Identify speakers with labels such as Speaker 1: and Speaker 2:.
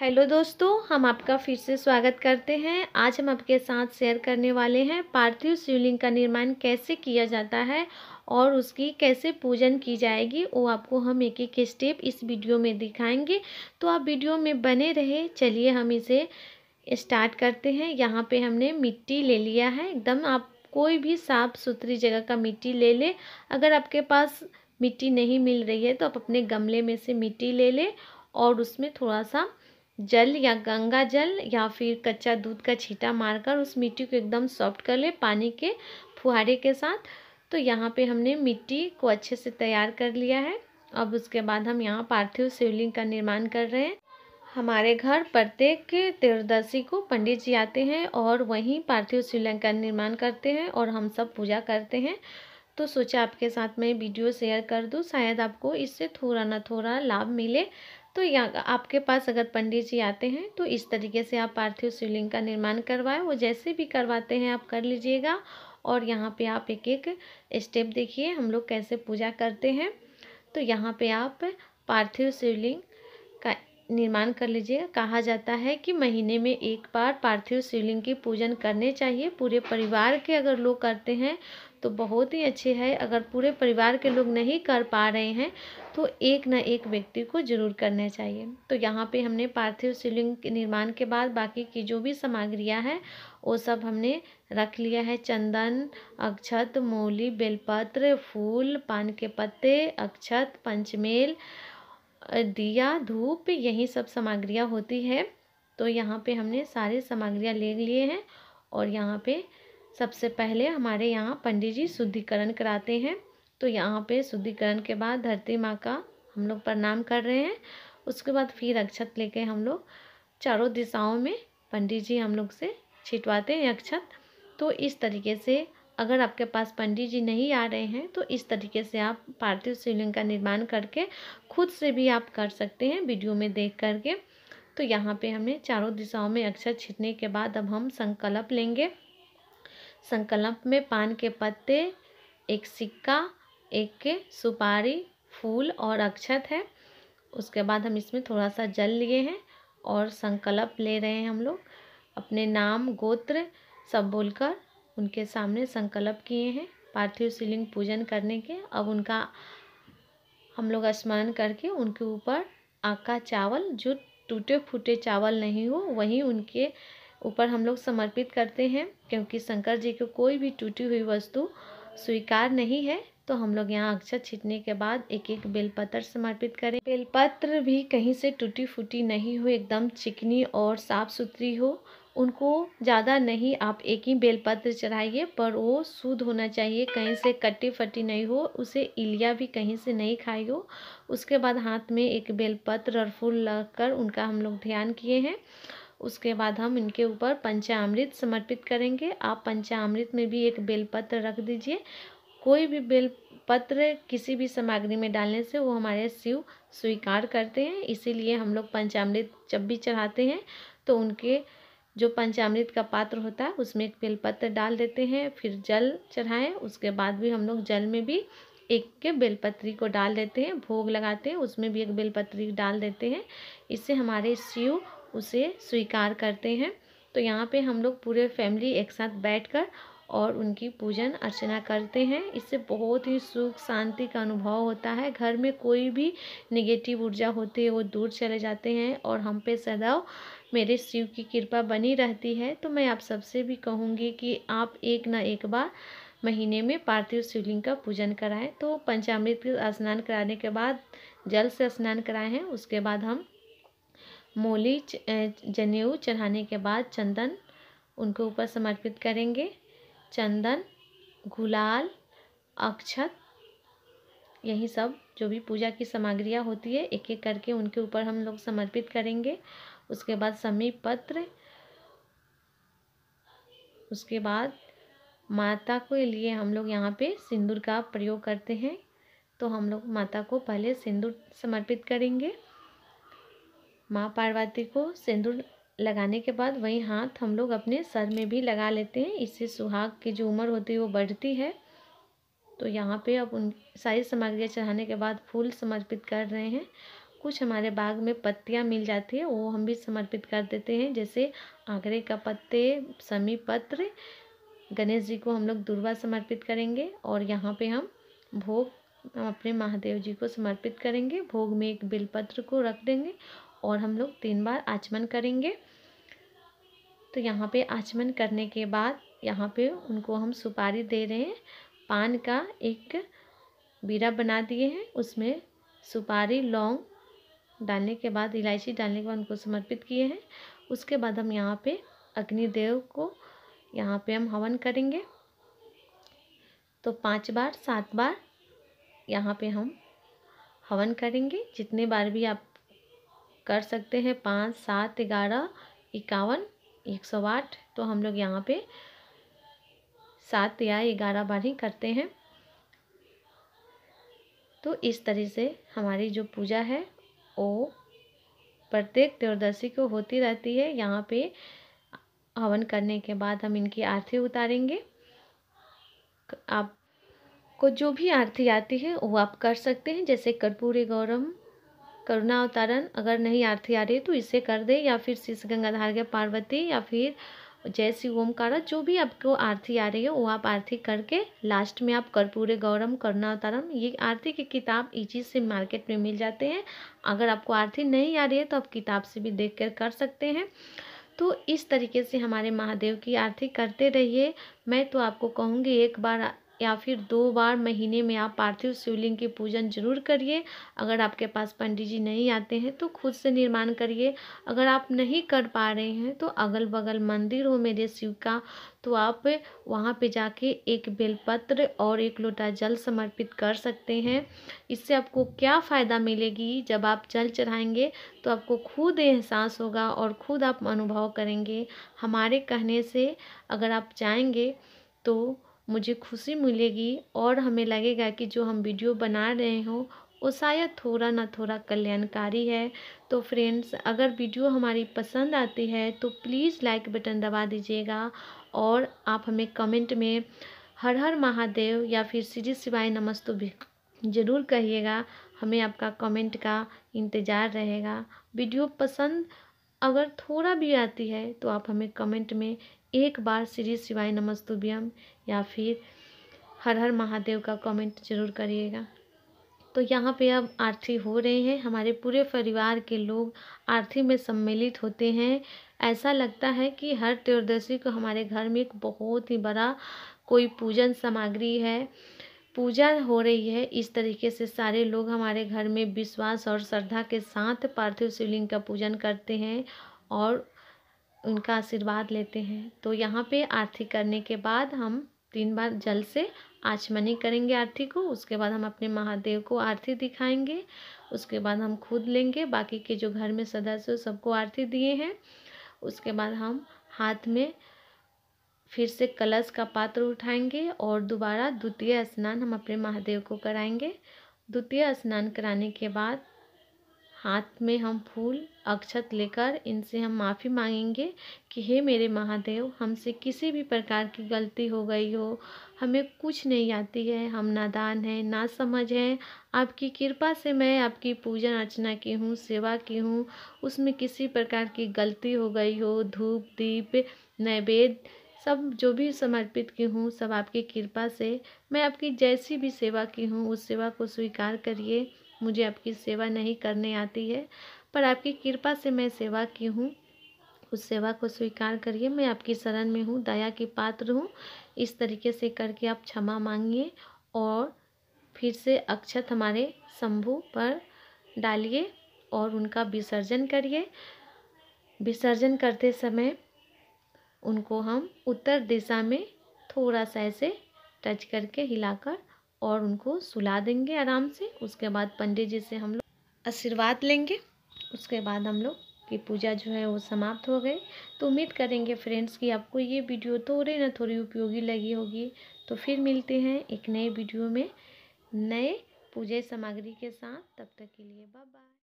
Speaker 1: Hello दोस्तों, हम आपका फिर से स्वागत करते हैं। आज हम आपके साथ शेयर करने वाले हैं पार्थिव शिवलिंग का निर्माण कैसे किया जाता है और उसकी कैसे पूजन की जाएगी, वो आपको हम एक एक स्टेप इस वीडियो में दिखाएंगे। तो आप वीडियो में बने रहे। चलिए हम इसे स्टार्ट करते हैं। यहाँ पे हमने मिट्टी ले लिया है एकदम। आप कोई भी साफ़ सुथरी जगह का मिट्टी ले ले। अगर आपके पास मिट्टी नहीं मिल रही है तो आप अपने गमले में से मिट्टी ले लें और उसमें थोड़ा सा जल या गंगा जल या फिर कच्चा दूध का छींटा मारकर उस मिट्टी को एकदम सॉफ्ट कर ले पानी के फुहारे के साथ। तो यहाँ पे हमने मिट्टी को अच्छे से तैयार कर लिया है। अब उसके बाद हम यहाँ पार्थिव शिवलिंग का निर्माण कर रहे हैं। हमारे घर प्रत्येक त्रयोदशी को पंडित जी आते हैं और वहीं पार्थिव शिवलिंग का निर्माण करते हैं और हम सब पूजा करते हैं। तो सोचा आपके साथ मैं वीडियो शेयर कर दूं, शायद आपको इससे थोड़ा ना थोड़ा लाभ मिले। तो यहाँ आपके पास अगर पंडित जी आते हैं तो इस तरीके से आप पार्थिव शिवलिंग का निर्माण करवाएं। वो जैसे भी करवाते हैं आप कर लीजिएगा। और यहाँ पे आप एक एक स्टेप देखिए हम लोग कैसे पूजा करते हैं। तो यहाँ पे आप पार्थिव शिवलिंग का निर्माण कर लीजिएगा। कहा जाता है कि महीने में एक बार पार्थिव शिवलिंग की पूजन करने चाहिए। पूरे परिवार के अगर लोग करते हैं तो बहुत ही अच्छे है। अगर पूरे परिवार के लोग नहीं कर पा रहे हैं तो एक ना एक व्यक्ति को जरूर करना चाहिए। तो यहाँ पे हमने पार्थिव शिवलिंग के निर्माण के बाद बाकी की जो भी सामग्रियाँ हैं वो सब हमने रख लिया है। चंदन, अक्षत, मौली, बेलपत्र, फूल, पान के पत्ते, अक्षत, पंचमेल, दिया, धूप, यही सब सामग्रियाँ होती है। तो यहाँ पे हमने सारी सामग्रियाँ ले लिए हैं। और यहाँ पे सबसे पहले हमारे यहाँ पंडित जी शुद्धिकरण कराते हैं। तो यहाँ पे शुद्धिकरण के बाद धरती माँ का हम लोग प्रणाम कर रहे हैं। उसके बाद फिर अक्षत लेके हम लोग चारों दिशाओं में पंडित जी हम लोग से छिटवाते हैं अक्षत। तो इस तरीके से अगर आपके पास पंडित जी नहीं आ रहे हैं तो इस तरीके से आप पार्थिव शिवलिंग का निर्माण करके खुद से भी आप कर सकते हैं वीडियो में देख करके। तो यहाँ पे हमने चारों दिशाओं में अक्षत छींटने के बाद अब हम संकल्प लेंगे। संकल्प में पान के पत्ते, एक सिक्का, एक सुपारी, फूल और अक्षत है। उसके बाद हम इसमें थोड़ा सा जल लिए हैं और संकल्प ले रहे हैं। हम लोग अपने नाम गोत्र सब बोलकर उनके सामने संकल्प किए हैं पार्थिव शिवलिंग पूजन करने के। अब उनका हम लोग स्मरण करके उनके ऊपर आका चावल, जो टूटे फूटे चावल नहीं हो, वहीं उनके ऊपर हम लोग समर्पित करते हैं। क्योंकि शंकर जी को कोई भी टूटी हुई वस्तु स्वीकार नहीं है। तो हम लोग यहाँ अक्षत छींटने के बाद एक एक बेलपत्र समर्पित करें। बेलपत्र भी कहीं से टूटी फूटी नहीं हो, एकदम चिकनी और साफ़ सुथरी हो। उनको ज़्यादा नहीं, आप एक ही बेलपत्र चढ़ाइए, पर वो शुद्ध होना चाहिए, कहीं से कटी फटी नहीं हो, उसे इलिया भी कहीं से नहीं खाई हो। उसके बाद हाथ में एक बेलपत्र और फूल लगाकर उनका हम लोग ध्यान किए हैं। उसके बाद हम इनके ऊपर पंचामृत समर्पित करेंगे। आप पंचामृत में भी एक बेलपत्र रख दीजिए। कोई भी बेलपत्र किसी भी सामग्री में डालने से वो हमारे शिव स्वीकार करते हैं। इसीलिए हम लोग पंचामृत जब भी चढ़ाते हैं तो उनके जो पंचामृत का पात्र होता है उसमें एक बेलपत्र डाल देते हैं। फिर जल चढ़ाएं, उसके बाद भी हम लोग जल में भी एक के बेलपत्री को डाल देते हैं। भोग लगाते हैं, उसमें भी एक बेलपत्री डाल देते हैं। इससे हमारे शिव उसे स्वीकार करते हैं। तो यहाँ पे हम लोग पूरे फैमिली एक साथ बैठकर और उनकी पूजन अर्चना करते हैं। इससे बहुत ही सुख शांति का अनुभव होता है। घर में कोई भी नेगेटिव ऊर्जा होती है वो दूर चले जाते हैं और हम पे सदैव मेरे शिव की कृपा बनी रहती है। तो मैं आप सबसे भी कहूँगी कि आप एक ना एक बार महीने में पार्थिव शिवलिंग का पूजन कराएं। तो पंचामृत का स्नान कराने के बाद जल से स्नान कराए हैं। उसके बाद हम मौली जनेऊ चढ़ाने के बाद चंदन उनके ऊपर समर्पित करेंगे। चंदन, गुलाल, अक्षत, यही सब जो भी पूजा की सामग्रियाँ होती है एक एक करके उनके ऊपर हम लोग समर्पित करेंगे। उसके बाद समीप पत्र, उसके बाद माता के लिए हम लोग यहाँ पे सिंदूर का प्रयोग करते हैं। तो हम लोग माता को पहले सिंदूर समर्पित करेंगे। माँ पार्वती को सिंदूर लगाने के बाद वही हाथ हम लोग अपने सर में भी लगा लेते हैं। इससे सुहाग की जो उम्र होती है वो बढ़ती है। तो यहाँ पे अब उन सारी सामग्रियाँ चढ़ाने के बाद फूल समर्पित कर रहे हैं। कुछ हमारे बाग में पत्तियां मिल जाती है वो हम भी समर्पित कर देते हैं, जैसे आंकड़े का पत्ते, समी पत्र। गणेश जी को हम लोग दूर्वा समर्पित करेंगे और यहाँ पे हम भोग अपने महादेव जी को समर्पित करेंगे। भोग में एक बेलपत्र को रख देंगे और हम लोग 3 बार आचमन करेंगे। तो यहाँ पे आचमन करने के बाद यहाँ पे उनको हम सुपारी दे रहे हैं। पान का एक बीड़ा बना दिए हैं, उसमें सुपारी, लौंग डालने के बाद, इलायची डालने के बाद उनको समर्पित किए हैं। उसके बाद हम यहाँ पे अग्निदेव को यहाँ पे हम हवन करेंगे। तो 5 बार 7 बार यहाँ पे हम हवन करेंगे, जितने बार भी आप कर सकते हैं, 5, 7, 11, 51, 108। तो हम लोग यहाँ पे 7 या 11 बार ही करते हैं। तो इस तरह से हमारी जो पूजा है वो प्रत्येक त्रयोदशी को होती रहती है। यहाँ पे हवन करने के बाद हम इनकी आरती उतारेंगे। आपको जो भी आरती आती है वो आप कर सकते हैं, जैसे कर्पूरी गौरम, करुणा अवतारण। अगर नहीं आरती आ रही है तो इसे कर दे, या फिर शीश गंगाधार पार्वती, या फिर जय श्री ओमकारा। जो भी आपको आरती आ रही है वो आप आरती करके लास्ट में आप कर्पूरे गौरम, करुणा अवतारम, ये आरती की किताब इजी से मार्केट में मिल जाते हैं। अगर आपको आरती नहीं आ रही है तो आप किताब से भी देख कर सकते हैं। तो इस तरीके से हमारे महादेव की आरती करते रहिए। मैं तो आपको कहूँगी 1 बार या फिर 2 बार महीने में आप पार्थिव शिवलिंग की पूजन जरूर करिए। अगर आपके पास पंडित जी नहीं आते हैं तो खुद से निर्माण करिए। अगर आप नहीं कर पा रहे हैं तो अगल बगल मंदिर हो मेरे शिव का, तो आप वहाँ पे जाके एक बेलपत्र और 1 लोटा जल समर्पित कर सकते हैं। इससे आपको क्या फ़ायदा मिलेगी, जब आप जल चढ़ाएंगे तो आपको खुद एहसास होगा और खुद आप अनुभव करेंगे। हमारे कहने से अगर आप जाएंगे तो मुझे खुशी मिलेगी और हमें लगेगा कि जो हम वीडियो बना रहे हो वो शायद थोड़ा ना थोड़ा कल्याणकारी है। तो फ्रेंड्स, अगर वीडियो हमारी पसंद आती है तो प्लीज़ लाइक बटन दबा दीजिएगा और आप हमें कमेंट में हर हर महादेव या फिर श्री शिवाय नमस्तुभ्यं ज़रूर कहिएगा। हमें आपका कमेंट का इंतज़ार रहेगा। वीडियो पसंद अगर थोड़ा भी आती है तो आप हमें कमेंट में 1 बार श्री शिवाय नमस्तुभ्यं या फिर हर हर महादेव का कमेंट जरूर करिएगा। तो यहाँ पे अब आरती हो रहे हैं, हमारे पूरे परिवार के लोग आरती में सम्मिलित होते हैं। ऐसा लगता है कि हर त्रयोदशी को हमारे घर में एक बहुत ही बड़ा कोई पूजन सामग्री है, पूजा हो रही है। इस तरीके से सारे लोग हमारे घर में विश्वास और श्रद्धा के साथ पार्थिव शिवलिंग का पूजन करते हैं और उनका आशीर्वाद लेते हैं। तो यहाँ पे आरती करने के बाद हम 3 बार जल से आचमनी करेंगे आरती को। उसके बाद हम अपने महादेव को आरती दिखाएंगे। उसके बाद हम खुद लेंगे, बाकी के जो घर में सदस्य सबको आरती दिए हैं। उसके बाद हम हाथ में फिर से कलश का पात्र उठाएंगे और दोबारा द्वितीय स्नान हम अपने महादेव को कराएंगे। द्वितीय स्नान कराने के बाद हाथ में हम फूल अक्षत लेकर इनसे हम माफ़ी मांगेंगे कि हे मेरे महादेव, हमसे किसी भी प्रकार की गलती हो गई हो, हमें कुछ नहीं आती है, हम नादान हैं, नासमझ हैं। आपकी कृपा से मैं आपकी पूजन अर्चना की हूँ, सेवा की हूँ, उसमें किसी प्रकार की गलती हो गई हो, धूप दीप नैवेद्य सब जो भी समर्पित की हूँ सब आपकी कृपा से, मैं आपकी जैसी भी सेवा की हूँ उस सेवा को स्वीकार करिए। मुझे आपकी सेवा नहीं करने आती है, पर आपकी कृपा से मैं सेवा की हूँ, उस सेवा को स्वीकार करिए। मैं आपकी शरण में हूँ, दया की पात्र हूँ। इस तरीके से करके आप क्षमा मांगिए और फिर से अक्षत हमारे शंभू पर डालिए और उनका विसर्जन करिए। विसर्जन करते समय उनको हम उत्तर दिशा में थोड़ा सा ऐसे टच करके हिलाकर और उनको सुला देंगे आराम से। उसके बाद पंडित जी से हम लोग आशीर्वाद लेंगे। उसके बाद हम लोग की पूजा जो है वो समाप्त हो गई। तो उम्मीद करेंगे फ्रेंड्स कि आपको ये वीडियो थोड़ी ना थोड़ी उपयोगी लगी होगी। तो फिर मिलते हैं एक नए वीडियो में नए पूजा सामग्री के साथ। तब तक के लिए बाय बाय।